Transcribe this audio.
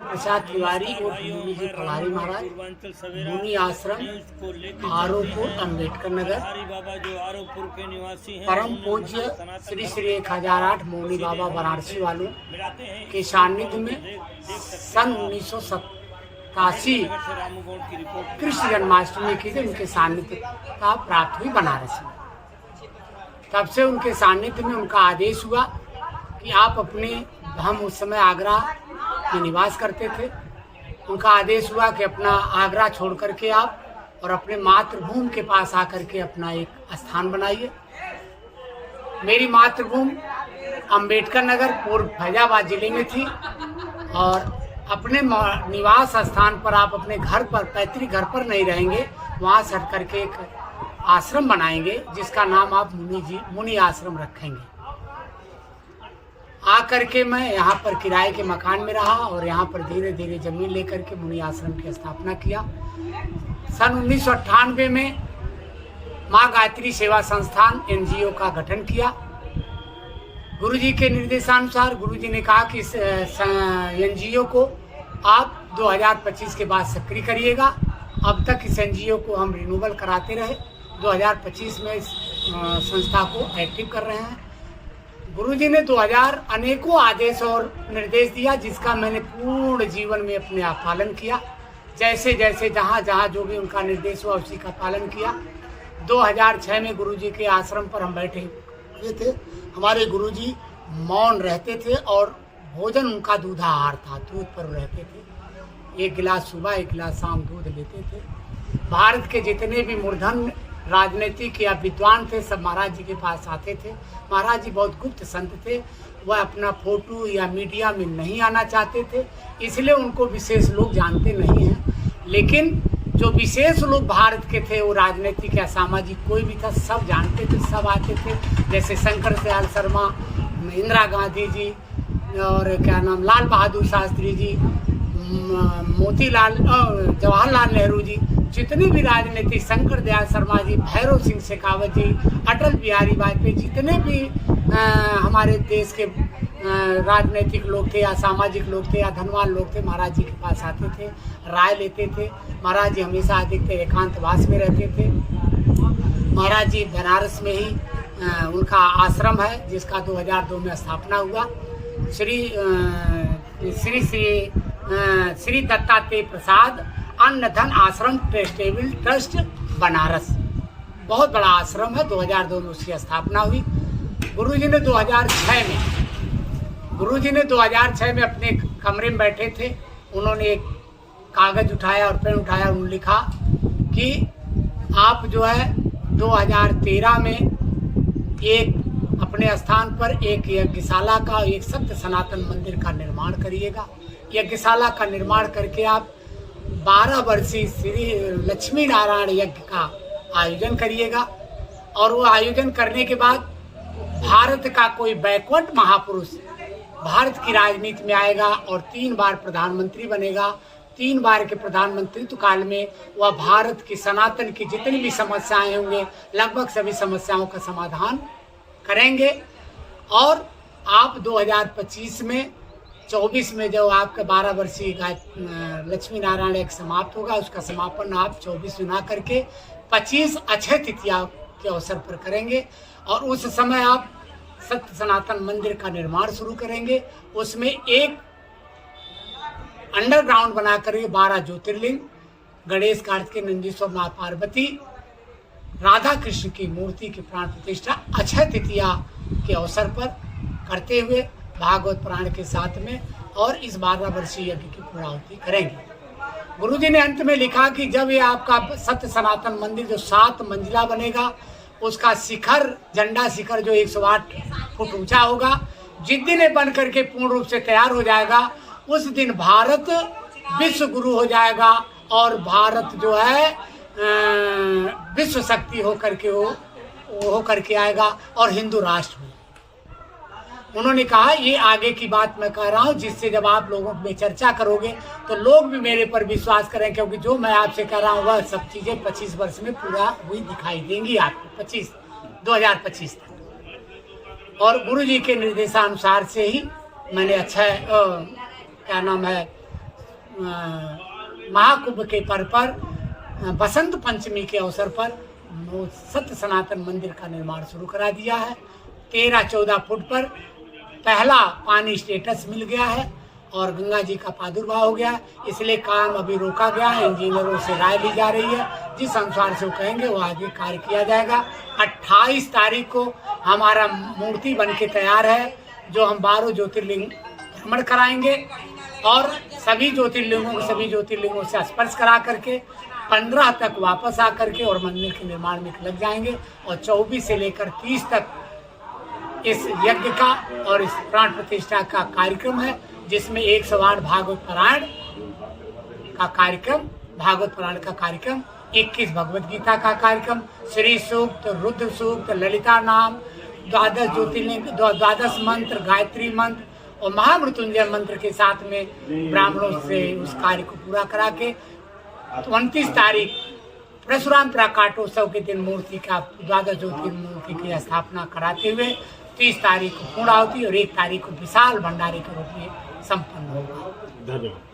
प्रसाद तिवारी और मुनि जी पवारी महाराज, मुनि आश्रम, आरोपुर, अम्बेडकर नगर। बाबा जो आरोपुर के निवासी हैं, परम पूज्य श्री श्री 1008 मौनी बाबा वाराणसी वालों के सानिध्य में सन 1987 कृष्ण जन्माष्टमी के दिन उनके सानिध्य का प्राप्त हुई बनारस में। तब से उनके सानिध्य में उनका आदेश हुआ कि आप अपने, हम उस समय आगरा में निवास करते थे, उनका आदेश हुआ कि अपना आगरा छोड़ करके आप और अपने मातृभूमि के पास आकर के अपना एक स्थान बनाइए। मेरी मातृभूमि अम्बेडकर नगर पूर्व फैजाबाद जिले में थी और अपने निवास स्थान पर आप अपने घर पर, पैतृक घर पर नहीं रहेंगे, वहाँ से हट करके एक आश्रम बनाएंगे जिसका नाम आप मुनि आश्रम रखेंगे। आकर के मैं यहाँ पर किराए के मकान में रहा और यहाँ पर धीरे धीरे जमीन लेकर के मुनि आश्रम की स्थापना किया। सन 1998 में माँ गायत्री सेवा संस्थान NGO का गठन किया। गुरुजी के निर्देशानुसार गुरुजी ने कहा कि इस NGO को आप 2025 के बाद सक्रिय करिएगा। अब तक इस NGO को हम रिन्यूअल कराते रहे, 2025 में इस संस्था को एक्टिव कर रहे हैं। गुरुजी ने 2000 अनेकों आदेश और निर्देश दिया जिसका मैंने पूर्ण जीवन में अपने आप पालन किया। जैसे जैसे जहाँ जहाँ जो भी उनका निर्देश हुआ उसी का पालन किया। 2006 में गुरुजी के आश्रम पर हम बैठे हुए थे। हमारे गुरुजी मौन रहते थे और भोजन उनका दूधाहार था, दूध पर रहते थे। 1 गिलास सुबह 1 गिलास शाम दूध लेते थे। भारत के जितने भी मूर्धन्य राजनीतिक या विद्वान थे सब महाराज जी के पास आते थे। महाराज जी बहुत गुप्त संत थे, वह अपना फोटो या मीडिया में नहीं आना चाहते थे, इसलिए उनको विशेष लोग जानते नहीं हैं। लेकिन जो विशेष लोग भारत के थे वो राजनीतिक या सामाजिक कोई भी था सब जानते थे, सब आते थे। जैसे शंकर दयाल शर्मा, इंदिरा गांधी जी और क्या नाम लाल बहादुर शास्त्री जी, मोतीलाल जवाहरलाल नेहरू जी, जितने भी राजनीतिक, शंकर दयाल शर्मा जी, भैरव सिंह शेखावत जी, अटल बिहारी वाजपेयी, जितने भी हमारे देश के राजनीतिक लोग थे या सामाजिक लोग थे या धनवान लोग थे, महाराज जी के पास आते थे, राय लेते थे। महाराज जी हमेशा अधिकतर एकांतवास में रहते थे। महाराज जी बनारस में ही उनका आश्रम है जिसका 2002 में स्थापना हुआ। श्री दत्तात्रेय प्रसाद अन्न धन आश्रम चैरिटेबल ट्रस्ट बनारस, बहुत बड़ा आश्रम है। 2002 में उसकी स्थापना हुई। गुरुजी ने 2006 में अपने कमरे में बैठे थे, उन्होंने एक कागज उठाया और पेन उठाया, उन्होंने लिखा कि आप जो है 2013 में एक अपने स्थान पर एक यज्ञशाला का, एक सत्य सनातन मंदिर का निर्माण करिएगा। यज्ञशाला का निर्माण करके आप 12 वर्षीय श्री लक्ष्मी नारायण यज्ञ का आयोजन करिएगा और वो आयोजन करने के बाद भारत का कोई बैकवर्ड महापुरुष भारत की राजनीति में आएगा और 3 बार प्रधानमंत्री बनेगा। 3 बार के प्रधानमंत्रित्व काल में वह भारत की सनातन की जितनी भी समस्याएं होंगे लगभग सभी समस्याओं का समाधान करेंगे। और आप 2025 में 24 में जो आपका 12 वर्षीय लक्ष्मी नारायण एक समाप्त होगा, उसका समापन आप 24 में ना करके 25 अक्षय तृतीया के अवसर पर करेंगे और उस समय आप सत्य सनातन मंदिर का निर्माण शुरू करेंगे। उसमें एक अंडरग्राउंड बनाकर 12 ज्योतिर्लिंग, गणेश कार्तिकेय नंदीश्वर माँ पार्वती, राधा कृष्ण की मूर्ति की प्राण प्रतिष्ठा अक्षय तृतीया के अवसर पर करते हुए भागवत पुराण के साथ में और इस 12 वर्षीय यज्ञ की पूर्णाहुति करेंगे। गुरुजी ने अंत में लिखा कि जब ये आपका सत्य सनातन मंदिर जो 7 मंजिला बनेगा, उसका शिखर, झंडा शिखर जो 108 फुट ऊंचा होगा, जिस दिन ये बन करके पूर्ण रूप से तैयार हो जाएगा उस दिन भारत विश्व गुरु हो जाएगा और भारत जो है विश्व शक्ति होकर के आएगा और हिंदू राष्ट्र हो। उन्होंने कहा ये आगे की बात मैं कह रहा हूँ जिससे जब आप लोगों में चर्चा करोगे तो लोग भी मेरे पर विश्वास करें, क्योंकि जो मैं आपसे कह रहा हूँ वह सब चीज़ें 25 वर्ष में पूरा हुई दिखाई देंगी आपको 2025 तक। और गुरु जी के निर्देशानुसार से ही मैंने अच्छा क्या नाम है महाकुंभ के पर्व पर बसंत पंचमी के अवसर पर सत्य सनातन मंदिर का निर्माण शुरू करा दिया है। 13-14 फुट पर पहला पानी स्टेटस मिल गया है और गंगा जी का प्रादुर्भाव हो गया है, इसलिए काम अभी रोका गया है। इंजीनियरों से राय ली जा रही है, जिस अनुसार से वो कहेंगे वो आगे कार्य किया जाएगा। 28 तारीख को हमारा मूर्ति बन के तैयार है, जो हम 12 ज्योतिर्लिंग भ्रमण कराएंगे और सभी ज्योतिर्लिंगों से स्पर्श करा करके 15 तक वापस आकर के और मंदिर के निर्माण में लग जाएंगे और 24 से लेकर 30 तक इस यज्ञ का और इस प्राण प्रतिष्ठा का कार्यक्रम है, जिसमें 108 भागवत पारायण का कार्यक्रम, 21 भगवत गीता का कार्यक्रम, श्री सूक्त, रुद्र सूक्त, ललिता नाम, 12 ज्योतिर्लिंग, 12 मंत्र, गायत्री मंत्र और महामृत्युंजय मंत्र के साथ में ब्राह्मणों से उस कार्य को पूरा करा के 29 तारीख परशुराम प्राकाटोत्सव के दिन मूर्ति का 12 ज्योतिर्लिंग मूर्ति की स्थापना कराते हुए 30 तारीख को पूर्णाहुति और 1 तारीख को विशाल भंडारे के रूप में संपन्न होगा। धन्यवाद।